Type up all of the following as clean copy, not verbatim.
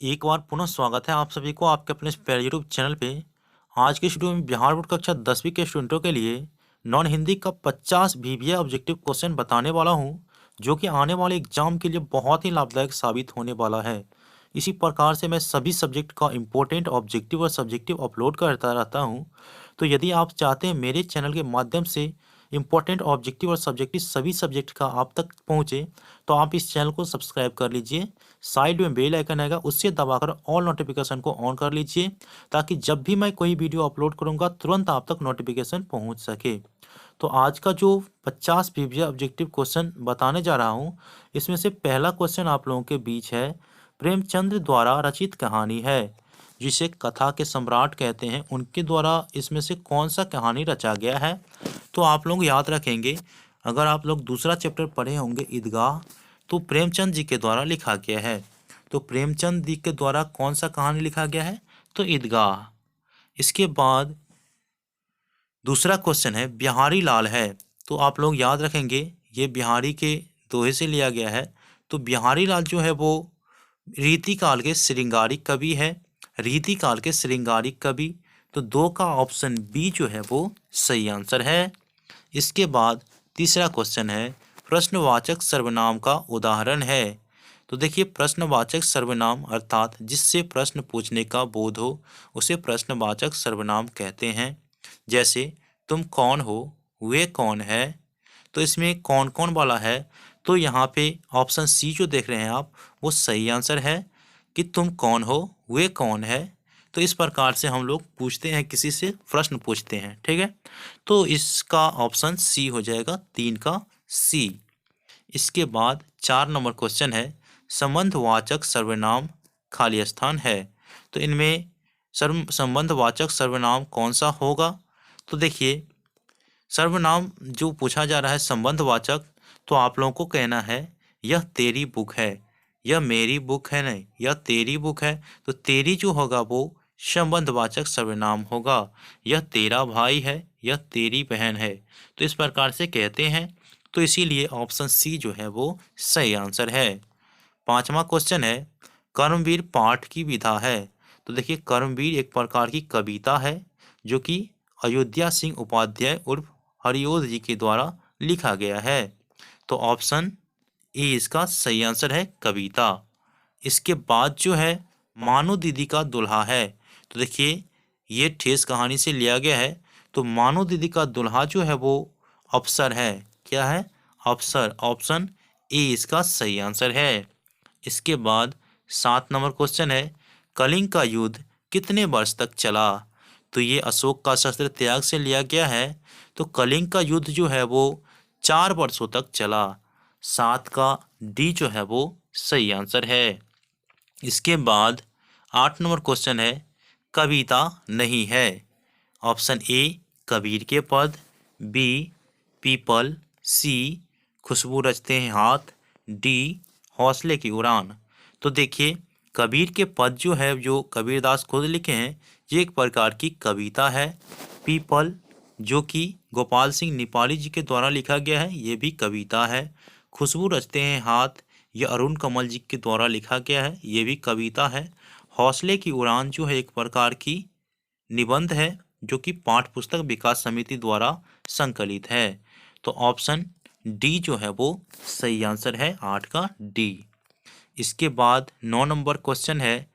एक बार पुनः स्वागत है आप सभी को आपके अपने इस प्यारे यूट्यूब चैनल पे। आज के वीडियो में बिहार बोर्ड कक्षा 10वीं के स्टूडेंटों के लिए नॉन हिंदी का 50 वीवीए ऑब्जेक्टिव क्वेश्चन बताने वाला हूं, जो कि आने वाले एग्जाम के लिए बहुत ही लाभदायक साबित होने वाला है। इसी प्रकार से मैं सभी सब्जेक्ट का इम्पोर्टेंट ऑब्जेक्टिव और सब्जेक्टिव अपलोड करता रहता हूं। तो यदि आप चाहते हैं मेरे चैनल के माध्यम से इम्पोर्टेंट ऑब्जेक्टिव और सब्जेक्टिव सभी सब्जेक्ट का आप तक पहुंचे, तो आप इस चैनल को सब्सक्राइब कर लीजिए। साइड में बेल आइकन आएगा, उससे दबाकर ऑल नोटिफिकेशन को ऑन कर लीजिए, ताकि जब भी मैं कोई वीडियो अपलोड करूंगा तुरंत आप तक नोटिफिकेशन पहुंच सके। तो आज का जो 50 वीवीए ऑब्जेक्टिव क्वेश्चन बताने जा रहा हूं, इसमें से पहला क्वेश्चन आप लोगों के बीच है, प्रेमचंद द्वारा रचित कहानी है जिसे कथा के सम्राट कहते हैं, उनके द्वारा इसमें से कौन सा कहानी रचा गया है। तो आप लोग याद रखेंगे, अगर आप लोग दूसरा चैप्टर पढ़े होंगे ईदगाह, तो प्रेमचंद जी के द्वारा लिखा गया है। तो प्रेमचंद जी के द्वारा कौन सा कहानी लिखा गया है, तो ईदगाह। इसके बाद दूसरा क्वेश्चन है, बिहारी लाल है। तो आप लोग याद रखेंगे, ये बिहारी के दोहे से लिया गया है। तो बिहारी लाल जो है वो रीतिकाल के श्रृंगारी कवि है, रीतिकाल के श्रृंगारी कवि। तो दो का ऑप्शन बी जो है वो सही आंसर है। इसके बाद तीसरा क्वेश्चन है, प्रश्नवाचक सर्वनाम का उदाहरण है। तो देखिए, प्रश्नवाचक सर्वनाम अर्थात जिससे प्रश्न पूछने का बोध हो, उसे प्रश्नवाचक सर्वनाम कहते हैं। जैसे तुम कौन हो, वे कौन है। तो इसमें कौन कौन वाला है, तो यहाँ पे ऑप्शन सी जो देख रहे हैं आप, वो सही आंसर है कि तुम कौन हो, वे कौन है। तो इस प्रकार से हम लोग पूछते हैं, किसी से प्रश्न पूछते हैं, ठीक है। तो इसका ऑप्शन सी हो जाएगा, 3 का सी। इसके बाद 4 नंबर क्वेश्चन है, संबंधवाचक सर्वनाम खाली स्थान है। तो इनमें संबंधवाचक सर्वनाम कौन सा होगा। तो देखिए, सर्वनाम जो पूछा जा रहा है संबंधवाचक, तो आप लोगों को कहना है यह तेरी बुक है, यह मेरी बुक है, नहीं यह तेरी बुक है। तो तेरी जो होगा वो संबंधवाचक सर्वनाम होगा। यह तेरा भाई है, यह तेरी बहन है। तो इस प्रकार से कहते हैं। तो इसीलिए ऑप्शन सी जो है वो सही आंसर है। 5वां क्वेश्चन है, कर्मवीर पाठ की विधा है। तो देखिए, कर्मवीर एक प्रकार की कविता है, जो कि अयोध्या सिंह उपाध्याय उर्फ हरिओध जी के द्वारा लिखा गया है। तो ऑप्शन ए इसका सही आंसर है, कविता। इसके बाद जो है, मानो दीदी का दुल्हा है। तो देखिए, ये ठेस कहानी से लिया गया है। तो मानो दीदी का दुल्हा जो है वो अफसर है। क्या है, अफसर। ऑप्शन ए इसका सही आंसर है। इसके बाद 7 नंबर क्वेश्चन है, कलिंग का युद्ध कितने वर्ष तक चला। तो ये अशोक का शस्त्र त्याग से लिया गया है। तो कलिंग का युद्ध जो है वो 4 वर्षों तक चला। 7 का डी जो है वो सही आंसर है। इसके बाद 8 नंबर क्वेश्चन है, कविता नहीं है। ऑप्शन ए कबीर के पद, बी पीपल, सी खुशबू रचते हैं हाथ, डी हौसले की उड़ान। तो देखिए, कबीर के पद जो है, जो कबीरदास खुद लिखे हैं, ये एक प्रकार की कविता है। पीपल जो कि गोपाल सिंह नेपाली जी के द्वारा लिखा गया है, ये भी कविता है। खुशबू रचते हैं हाथ, ये अरुण कमल जी के द्वारा लिखा गया है, ये भी कविता है। हौसले की उड़ान जो है एक प्रकार की निबंध है, जो कि पाठ्य पुस्तक विकास समिति द्वारा संकलित है। तो ऑप्शन डी जो है वो सही आंसर है, 8 का डी। इसके बाद 9 नंबर क्वेश्चन है,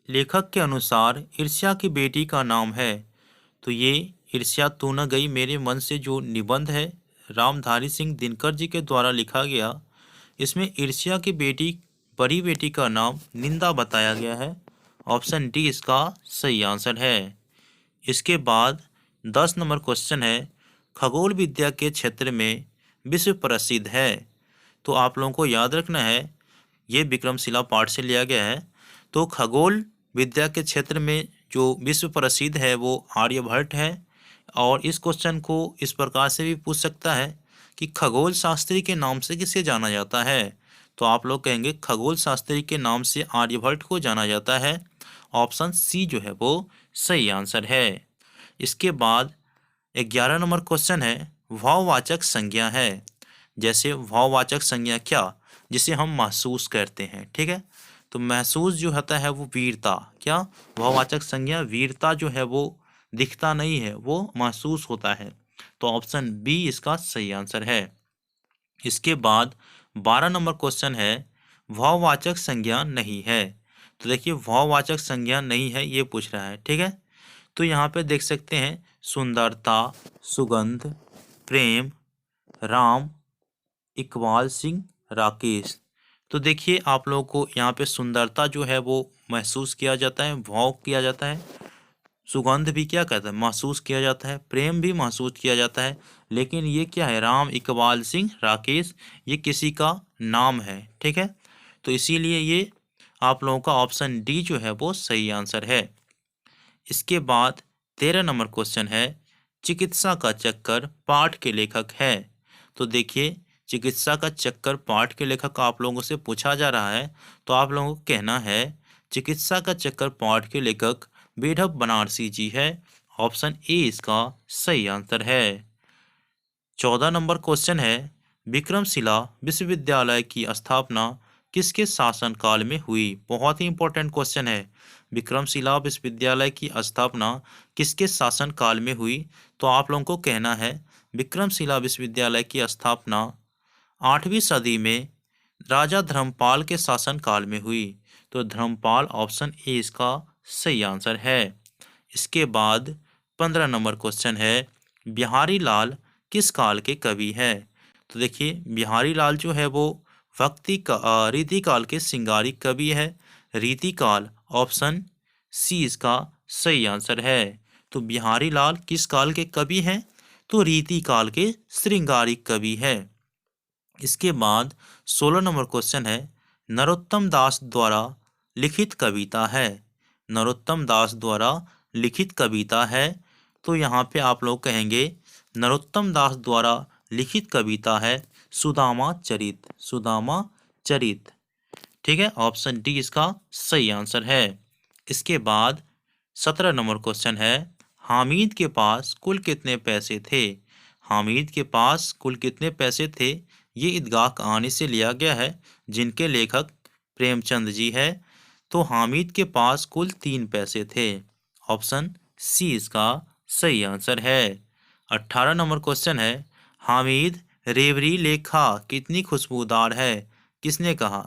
लेखक के अनुसार ईर्ष्या की बेटी का नाम है। तो ये ईर्ष्या तू न गई मेरे मन से जो निबंध है, रामधारी सिंह दिनकर जी के द्वारा लिखा गया। इसमें ईर्ष्या की बेटी, बड़ी बेटी का नाम निंदा बताया गया है। ऑप्शन डी इसका सही आंसर है। इसके बाद 10 नंबर क्वेश्चन है, खगोल विद्या के क्षेत्र में विश्व प्रसिद्ध है। तो आप लोगों को याद रखना है, ये विक्रमशिला पाठ से लिया गया है। तो खगोल विद्या के क्षेत्र में जो विश्व प्रसिद्ध है वो आर्यभट्ट है। और इस क्वेश्चन को इस प्रकार से भी पूछ सकता है कि खगोल शास्त्री के नाम से किसे जाना जाता है। तो आप लोग कहेंगे खगोल शास्त्री के नाम से आर्यभट्ट को जाना जाता है। ऑप्शन सी जो है वो सही आंसर है। इसके बाद 11 नंबर क्वेश्चन है, भाववाचक संज्ञा है। जैसे भाववाचक संज्ञा क्या, जिसे हम महसूस करते हैं, ठीक है। तो महसूस जो होता है वो वीरता, क्या भाववाचक संज्ञा वीरता जो है वो दिखता नहीं है, वो महसूस होता है। तो ऑप्शन बी इसका सही आंसर है। इसके बाद 12 नंबर क्वेश्चन है, भाववाचक संज्ञा नहीं है। तो देखिए भाववाचक संज्ञा नहीं है ये पूछ रहा है, ठीक है। तो यहाँ पे देख सकते हैं सुंदरता, सुगंध, प्रेम, राम, इकबाल सिंह, राकेश। तो देखिए आप लोगों को यहाँ पे सुंदरता जो है वो महसूस किया जाता है, भाव किया जाता है, सुगंध भी क्या कहता है महसूस किया जाता है, प्रेम भी महसूस किया जाता है। लेकिन ये क्या है, राम, इकबाल सिंह, राकेश, ये किसी का नाम है, ठीक है। तो इसीलिए ये आप लोगों का ऑप्शन डी जो है वो सही आंसर है। इसके बाद 13 नंबर क्वेश्चन है, चिकित्सा का चक्कर पाठ के लेखक है। तो देखिए चिकित्सा का चक्कर पाठ के लेखक आप लोगों से पूछा जा रहा है, तो आप लोगों को कहना है चिकित्सा का चक्कर पाठ के लेखक बेढप बनारसी जी है। ऑप्शन ए इसका सही आंसर है। 14 नंबर क्वेश्चन है, विक्रमशिला विश्वविद्यालय की स्थापना किसके शासनकाल में हुई। बहुत ही इंपॉर्टेंट क्वेश्चन है, विक्रमशिला विश्वविद्यालय की स्थापना किसके शासनकाल में हुई। तो आप लोगों को कहना है विक्रमशिला विश्वविद्यालय की स्थापना 8वीं सदी में राजा धर्मपाल के शासनकाल में हुई। तो धर्मपाल ऑप्शन ए इसका सही आंसर है। इसके बाद 15 नंबर क्वेश्चन है, बिहारी लाल किस काल के कवि है। तो देखिए बिहारी लाल जो है वो रीति काल के सिंगारी कवि है। रीति काल ऑप्शन सी इसका सही आंसर है। तो बिहारी लाल किस काल के कवि हैं, तो रीति काल के श्रृंगारी कवि है। इसके बाद 16 नंबर क्वेश्चन है, नरोत्तम दास द्वारा लिखित कविता है। नरोत्तम दास द्वारा लिखित कविता है। तो यहाँ पे आप लोग कहेंगे नरोत्तम दास द्वारा लिखित कविता है सुदामा चरित, सुदामा चरित, ठीक है। ऑप्शन डी इसका सही आंसर है। इसके बाद 17 नंबर क्वेश्चन है, हामिद के पास कुल कितने पैसे थे। हामिद के पास कुल कितने पैसे थे, ये ईदगाह कहानी से लिया गया है, जिनके लेखक प्रेमचंद जी है। तो हामिद के पास कुल 3 पैसे थे। ऑप्शन सी इसका सही आंसर है। 18 नंबर क्वेश्चन है, हामिद रेवरी लेखा कितनी खुशबूदार है। किसने कहा,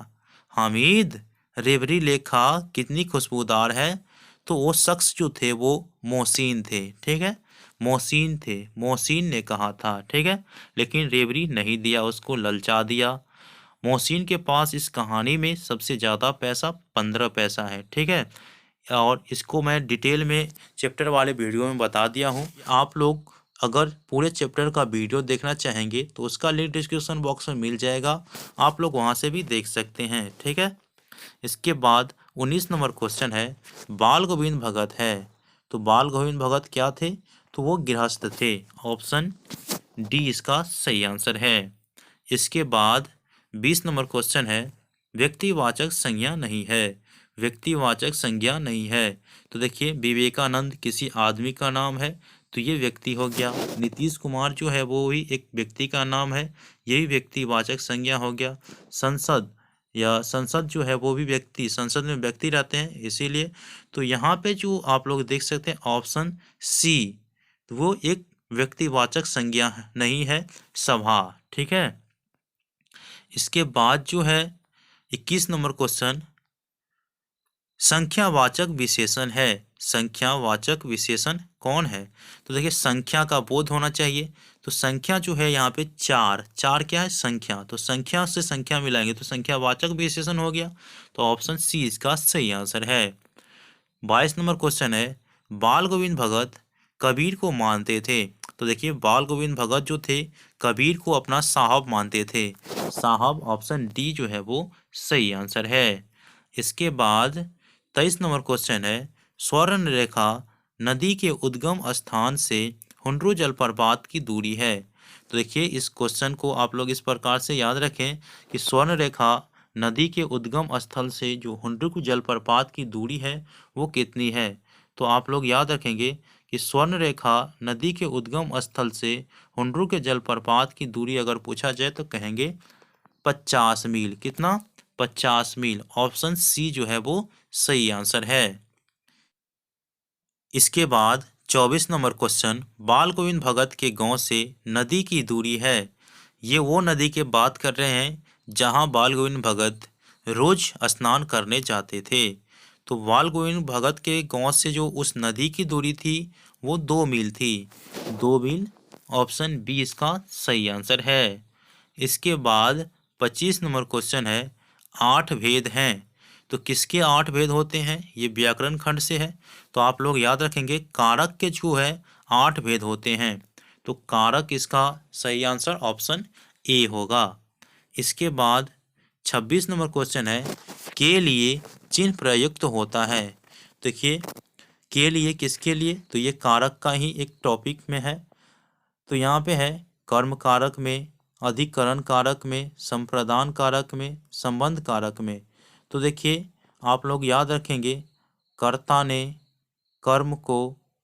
हामिद रेवरी लेखा कितनी खुशबूदार है। तो वो शख्स जो थे वो मोहसिन थे, ठीक है, मोहसिन थे, मोहसिन ने कहा था, ठीक है। लेकिन रेवरी नहीं दिया, उसको ललचा दिया। मोहसिन के पास इस कहानी में सबसे ज़्यादा पैसा 15 पैसा है, ठीक है। और इसको मैं डिटेल में चैप्टर वाले वीडियो में बता दिया हूँ। आप लोग अगर पूरे चैप्टर का वीडियो देखना चाहेंगे तो उसका लिंक डिस्क्रिप्शन बॉक्स में मिल जाएगा, आप लोग वहाँ से भी देख सकते हैं, ठीक है। इसके बाद 19 नंबर क्वेश्चन है, बाल गोविंद भगत है। तो बाल गोविंद भगत क्या थे, तो वो गृहस्थ थे। ऑप्शन डी इसका सही आंसर है। इसके बाद 20 नंबर क्वेश्चन है, व्यक्तिवाचक संज्ञा नहीं है। व्यक्तिवाचक संज्ञा नहीं है। तो देखिए विवेकानंद किसी आदमी का नाम है, तो ये व्यक्ति हो गया। नीतीश कुमार जो है वो भी एक व्यक्ति का नाम है, ये भी व्यक्तिवाचक संज्ञा हो गया। संसद या संसद जो है वो भी व्यक्ति, संसद में व्यक्ति रहते हैं इसीलिए। तो यहाँ पे जो आप लोग देख सकते हैं ऑप्शन सी, तो वो एक व्यक्तिवाचक संज्ञा नहीं है, सभा, ठीक है। इसके बाद जो है 21 नंबर क्वेश्चन, संख्यावाचक विशेषण है। संख्यावाचक विशेषण कौन है। तो देखिए संख्या का बोध होना चाहिए। तो संख्या जो है यहाँ पे चार, चार क्या है संख्या, तो संख्या से संख्या मिलाएंगे तो संख्यावाचक विशेषण हो गया। तो ऑप्शन सी इसका सही आंसर है। 22 नंबर क्वेश्चन है, बाल गोविंद भगत कबीर को मानते थे। तो देखिए बाल गोविंद भगत जो थे कबीर को अपना साहब मानते थे। साहब ऑप्शन डी जो है वो सही आंसर है। इसके बाद 23 नंबर क्वेश्चन है, स्वर्ण रेखा नदी के उद्गम स्थान से हुंड्रू जलप्रपात की दूरी है। तो देखिए इस क्वेश्चन को आप लोग इस प्रकार से याद रखें कि स्वर्ण रेखा नदी के उद्गम स्थल से जो हुंड्रू जलप्रपात की दूरी है वो कितनी है। तो आप लोग याद रखेंगे कि स्वर्ण रेखा नदी के उद्गम स्थल से हुंड्रू के जलप्रपात की दूरी अगर पूछा जाए तो कहेंगे 50 मील। कितना, 50 मील। ऑप्शन सी जो है वो सही आंसर है। इसके बाद 24 नंबर क्वेश्चन, बाल गोविंद भगत के गांव से नदी की दूरी है। ये वो नदी की बात कर रहे हैं जहां बाल गोविंद भगत रोज स्नान करने जाते थे। तो बाल गोविंद भगत के गांव से जो उस नदी की दूरी थी वो 2 मील थी। 2 मील, ऑप्शन बी इसका सही आंसर है। इसके बाद 25 नंबर क्वेश्चन है, 8 भेद हैं। तो किसके 8 भेद होते हैं? ये व्याकरण खंड से है। तो आप लोग याद रखेंगे कारक के जो है 8 भेद होते हैं। तो कारक इसका सही आंसर ऑप्शन ए होगा। इसके बाद 26 नंबर क्वेश्चन है, के लिए चिन्ह प्रयुक्त होता है। देखिए के लिए किसके लिए, तो ये कारक का ही एक टॉपिक में है। तो यहाँ पे है कर्म कारक में, अधिकरण कारक में, संप्रदान कारक में, संबंध कारक में। तो देखिए आप लोग याद रखेंगे कर्ता ने कर्म को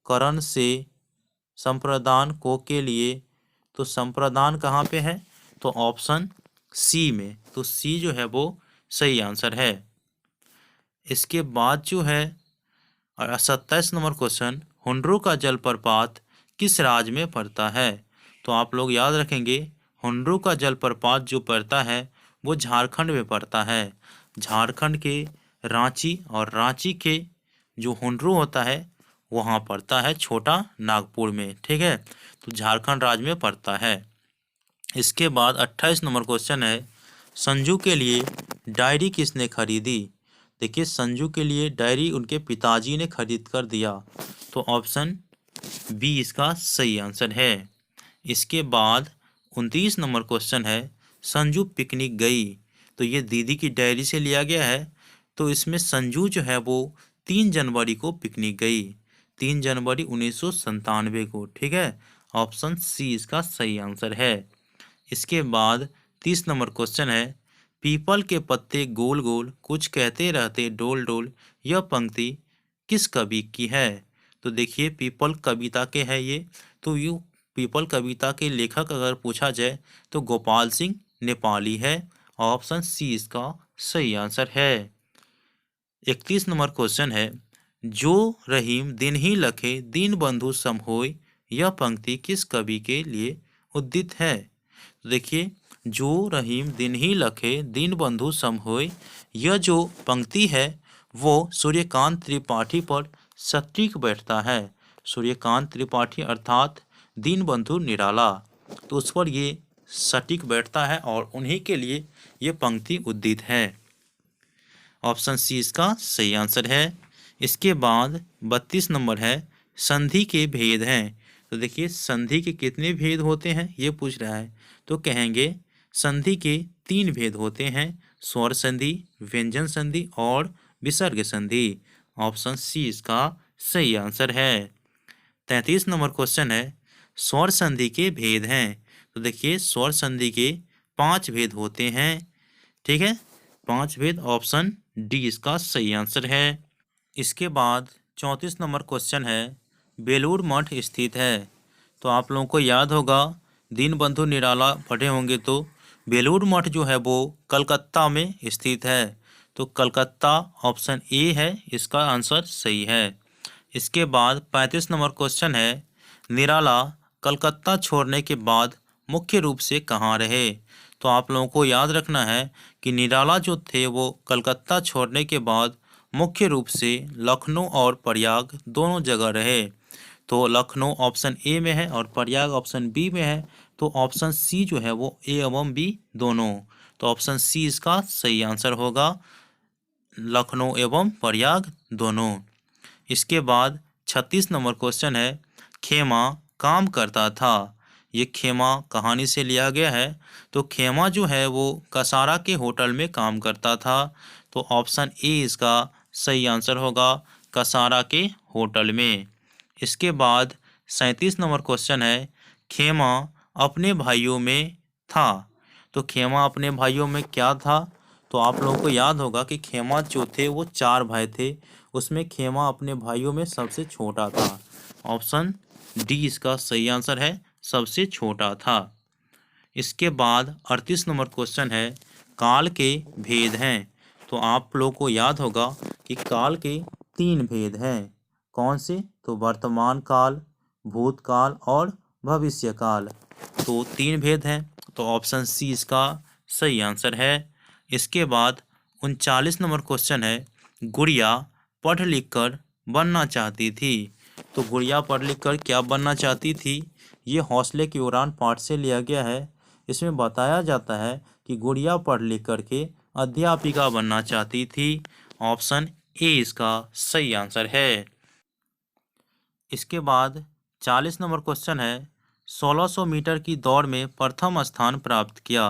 करण से संप्रदान को के लिए। तो संप्रदान कहाँ पे है? तो ऑप्शन सी में। तो सी जो है वो सही आंसर है। इसके बाद जो है 27 नंबर क्वेश्चन, हुंड्रू का जलप्रपात किस राज्य में पड़ता है? तो आप लोग याद रखेंगे हुंड्रू का जलप्रपात जो पड़ता है वो झारखंड में पड़ता है। झारखंड के रांची, और रांची के जो हुंड्रू होता है वहाँ पड़ता है छोटा नागपुर में। ठीक है, तो झारखंड राज्य में पड़ता है। इसके बाद 28 नंबर क्वेश्चन है, संजू के लिए डायरी किसने खरीदी? देखिए संजू के लिए डायरी उनके पिताजी ने खरीद कर दिया। तो ऑप्शन बी इसका सही आंसर है। इसके बाद 29 नंबर क्वेश्चन है, संजू पिकनिक गई। तो ये दीदी की डायरी से लिया गया है। तो इसमें संजू जो है वो 3 जनवरी को पिकनिक गई, 3 जनवरी 1997 को। ठीक है, ऑप्शन सी इसका सही आंसर है। इसके बाद 30 नंबर क्वेश्चन है, पीपल के पत्ते गोल गोल कुछ कहते रहते डोल डोल, यह पंक्ति किस कवि की है? तो देखिए पीपल कविता के है ये। तो यू पीपल कविता के लेखक अगर पूछा जाए तो गोपाल सिंह नेपाली है। ऑप्शन सी इसका सही आंसर है। 31 नंबर क्वेश्चन है, जो रहीम दिन ही लखे दीन बंधु सम होय, यह पंक्ति किस कवि के लिए उद्दित है? तो देखिए जो रहीम दिन ही लखे दीन बंधु सम होय, यह जो पंक्ति है वो सूर्यकांत त्रिपाठी पर सटीक बैठता है। सूर्यकांत त्रिपाठी अर्थात दीनबंधु निराला, तो उस पर ये सटीक बैठता है और उन्हीं के लिए ये पंक्ति उद्दित है। ऑप्शन सी इसका सही आंसर है। इसके बाद 32 नंबर है, संधि के भेद हैं। तो देखिए संधि के कितने भेद होते हैं ये पूछ रहा है। तो कहेंगे संधि के 3 भेद होते हैं, स्वर संधि, व्यंजन संधि और विसर्ग संधि। ऑप्शन सी इसका सही आंसर है। 33 नंबर क्वेश्चन है, स्वर संधि के भेद हैं। तो देखिए स्वर संधि के 5 भेद होते हैं। ठीक है, 5 भेद, ऑप्शन डी इसका सही आंसर है। इसके बाद 34 नंबर क्वेश्चन है, बेलूर मठ स्थित है। तो आप लोगों को याद होगा दीनबंधु निराला पढ़े होंगे। तो बेलूर मठ जो है वो कलकत्ता में स्थित है। तो कलकत्ता ऑप्शन ए है इसका आंसर सही है। इसके बाद 35 नंबर क्वेश्चन है, निराला कलकत्ता छोड़ने के बाद मुख्य रूप से कहाँ रहे? तो आप लोगों को याद रखना है कि निराला जो थे वो कलकत्ता छोड़ने के बाद मुख्य रूप से लखनऊ और प्रयाग दोनों जगह रहे। तो लखनऊ ऑप्शन ए में है और प्रयाग ऑप्शन बी में है। तो ऑप्शन सी जो है वो ए एवं बी दोनों। तो ऑप्शन सी इसका सही आंसर होगा, लखनऊ एवं प्रयाग दोनों। इसके बाद 36 नंबर क्वेश्चन है, खेमा काम करता था। ये खेमा कहानी से लिया गया है। तो खेमा जो है वो कसारा के होटल में काम करता था। तो ऑप्शन ए इसका सही आंसर होगा, कसारा के होटल में। इसके बाद 37 नंबर क्वेश्चन है, खेमा अपने भाइयों में था। तो खेमा अपने भाइयों में क्या था? तो आप लोगों को याद होगा कि खेमा जो थे वो 4 भाई थे, उसमें खेमा अपने भाइयों में सबसे छोटा था। ऑप्शन डी इसका सही आंसर है, सबसे छोटा था। इसके बाद 38 नंबर क्वेश्चन है, काल के भेद हैं। तो आप लोग को याद होगा कि काल के 3 भेद हैं। कौन से? तो वर्तमान काल, भूतकाल और भविष्य काल। तो 3 भेद हैं। तो ऑप्शन सी इसका सही आंसर है। इसके बाद 39 नंबर क्वेश्चन है, गुड़िया पढ़ लिख कर बनना चाहती थी। तो गुड़िया पढ़ लिख कर क्या बनना चाहती थी? ये हौसले की उड़ान पाठ से लिया गया है। इसमें बताया जाता है कि गुड़िया पढ़ लिख करके अध्यापिका बनना चाहती थी। ऑप्शन ए इसका सही आंसर है। इसके बाद 40 नंबर क्वेश्चन है, 1600 मीटर की दौड़ में प्रथम स्थान प्राप्त किया।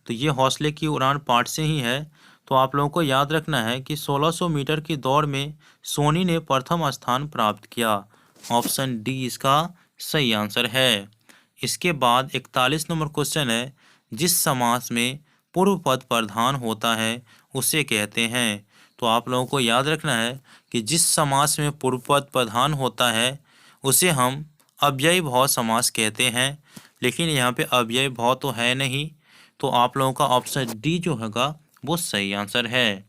तो ये हौसले की उड़ान पाठ से ही है। तो आप लोगों को याद रखना है कि 1600 मीटर की दौड़ में सोनी ने प्रथम स्थान प्राप्त किया। ऑप्शन डी इसका सही आंसर है। इसके बाद 41 नंबर क्वेश्चन है, जिस समास में पूर्व पद प्रधान होता है उसे कहते हैं। तो आप लोगों को याद रखना है कि जिस समास में पूर्व पद प्रधान होता है उसे हम अव्ययी भाव समास कहते हैं। लेकिन यहाँ पे अव्ययी भाव तो है नहीं, तो आप लोगों का ऑप्शन डी जो होगा वो सही आंसर है।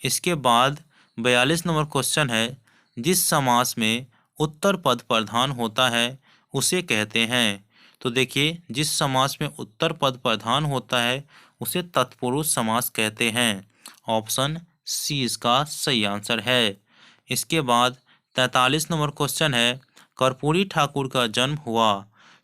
इसके बाद 42 नंबर क्वेश्चन है, जिस समास में उत्तर पद प्रधान होता है उसे कहते हैं। तो देखिए, जिस समास में उत्तर पद प्रधान होता है उसे तत्पुरुष समास कहते हैं। ऑप्शन सी इसका सही आंसर है। इसके बाद 43 नंबर क्वेश्चन है, कर्पूरी ठाकुर का जन्म हुआ।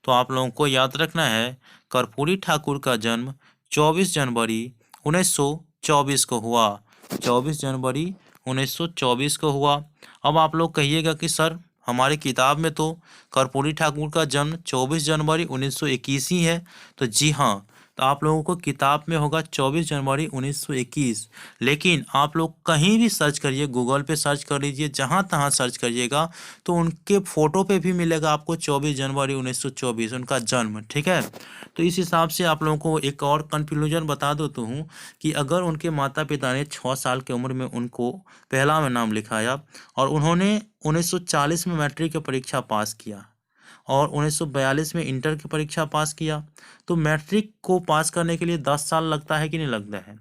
तो आप लोगों को याद रखना है, कर्पूरी ठाकुर का जन्म 24 जनवरी 1924 को हुआ। 24 जनवरी 1924 को हुआ। अब आप लोग कहिएगा कि सर हमारी किताब में तो कर्पूरी ठाकुर का जन्म 24 जनवरी 1921 ही है। तो जी हाँ, तो आप लोगों को किताब में होगा 24 जनवरी 1921। लेकिन आप लोग कहीं भी सर्च करिए, गूगल पे सर्च कर लीजिए, जहाँ तहाँ सर्च करिएगा तो उनके फ़ोटो पे भी मिलेगा आपको 24 जनवरी 1924 उनका जन्म। ठीक है, तो इस हिसाब से आप लोगों को एक और कंक्लूजन बता देता हूँ कि अगर उनके माता पिता ने 6 साल की उम्र में उनको पहला में नाम लिखाया और उन्होंने 1940 में मैट्रिक की परीक्षा पास किया और 1942 में इंटर की परीक्षा पास किया, तो मैट्रिक को पास करने के लिए 10 साल लगता है कि नहीं लगता है?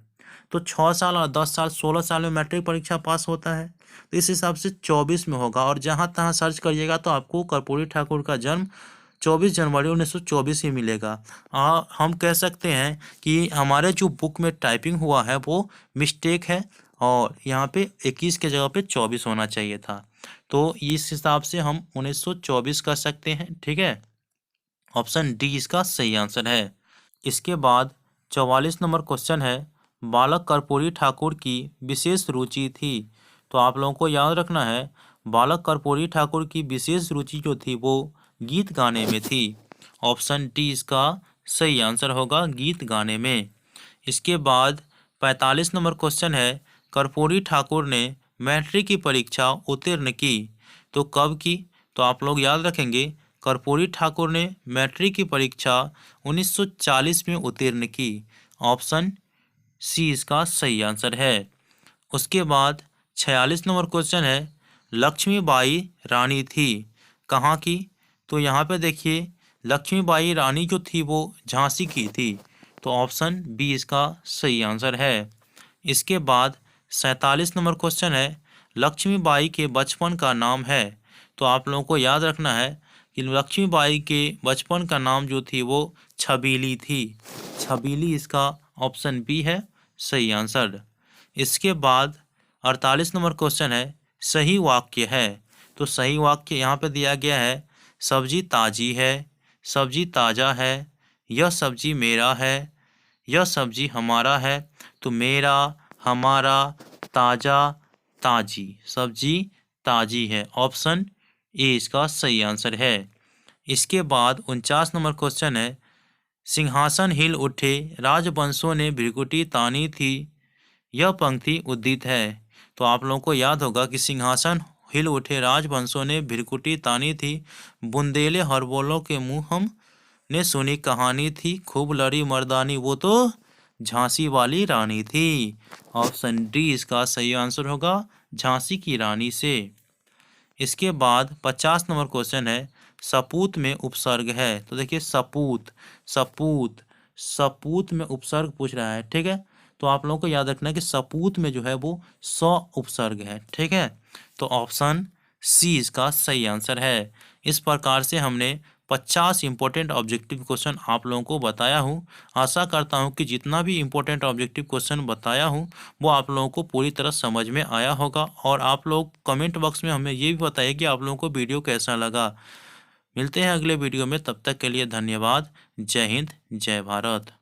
तो 6 साल और 10 साल 16 साल में मैट्रिक परीक्षा पास होता है। तो इस हिसाब से 24 में होगा। और जहाँ तहाँ सर्च करिएगा तो आपको कर्पूरी ठाकुर का जन्म 24 जनवरी 1924 ही मिलेगा। हम कह सकते हैं कि हमारे जो बुक में टाइपिंग हुआ है वो मिस्टेक है और यहाँ पे 21 के जगह पे 24 होना चाहिए था। तो इस हिसाब से हम 1924 कर सकते हैं। ठीक है, ऑप्शन डी इसका सही आंसर है। इसके बाद 44 नंबर क्वेश्चन है, बालक कर्पूरी ठाकुर की विशेष रुचि थी। तो आप लोगों को याद रखना है, बालक कर्पूरी ठाकुर की विशेष रुचि जो थी वो गीत गाने में थी। ऑप्शन डी इसका सही आंसर होगा, गीत गाने में। इसके बाद 45 नंबर क्वेश्चन है, कर्पूरी ठाकुर ने मैट्रिक की परीक्षा उत्तीर्ण की। तो कब की? तो आप लोग याद रखेंगे, कर्पूरी ठाकुर ने मैट्रिक की परीक्षा 1940 में उत्तीर्ण की। ऑप्शन सी इसका सही आंसर है। उसके बाद 46 नंबर क्वेश्चन है, लक्ष्मीबाई रानी थी कहाँ की? तो यहाँ पे देखिए, लक्ष्मीबाई रानी जो थी वो झांसी की थी। तो ऑप्शन बी इसका सही आंसर है। इसके बाद 47 नंबर क्वेश्चन है, लक्ष्मीबाई के बचपन का नाम है। तो आप लोगों को याद रखना है कि लक्ष्मीबाई के बचपन का नाम जो थी वो छबीली थी। छबीली इसका ऑप्शन बी है सही आंसर। इसके बाद 48 नंबर क्वेश्चन है, सही वाक्य है। तो सही वाक्य यहाँ पे दिया गया है, सब्जी ताजी है, सब्जी ताज़ा है, यह सब्जी मेरा है, यह सब्जी हमारा है। तो मेरा, हमारा, ताज़ा, ताजी, सब्जी ताजी है। ऑप्शन ए इसका सही आंसर है। इसके बाद 49 नंबर क्वेश्चन है, सिंहासन हिल उठे राजवंशों ने भृकुटी तानी थी, यह पंक्ति उद्दित है। तो आप लोगों को याद होगा कि सिंहासन हिल उठे राजवंशों ने भृकुटी तानी थी, बुंदेले हरबोलों के मुँह हम ने सुनी कहानी थी, खूब लड़ी मर्दानी वो तो झांसी वाली रानी थी। ऑप्शन डी इसका सही आंसर होगा, झांसी की रानी से। इसके बाद 50 नंबर क्वेश्चन है, सपूत में उपसर्ग है। तो देखिए, सपूत, सपूत, सपूत में उपसर्ग पूछ रहा है। ठीक है, तो आप लोगों को याद रखना है कि सपूत में जो है वो 100 उपसर्ग है। ठीक है, तो ऑप्शन सी इसका सही आंसर है। इस प्रकार से हमने 50 इंपॉर्टेंट ऑब्जेक्टिव क्वेश्चन आप लोगों को बताया हूँ। आशा करता हूँ कि जितना भी इंपॉर्टेंट ऑब्जेक्टिव क्वेश्चन बताया हूँ वो आप लोगों को पूरी तरह समझ में आया होगा। और आप लोग कमेंट बॉक्स में हमें ये भी बताइए कि आप लोगों को वीडियो कैसा लगा। मिलते हैं अगले वीडियो में, तब तक के लिए धन्यवाद। जय हिंद, जय भारत।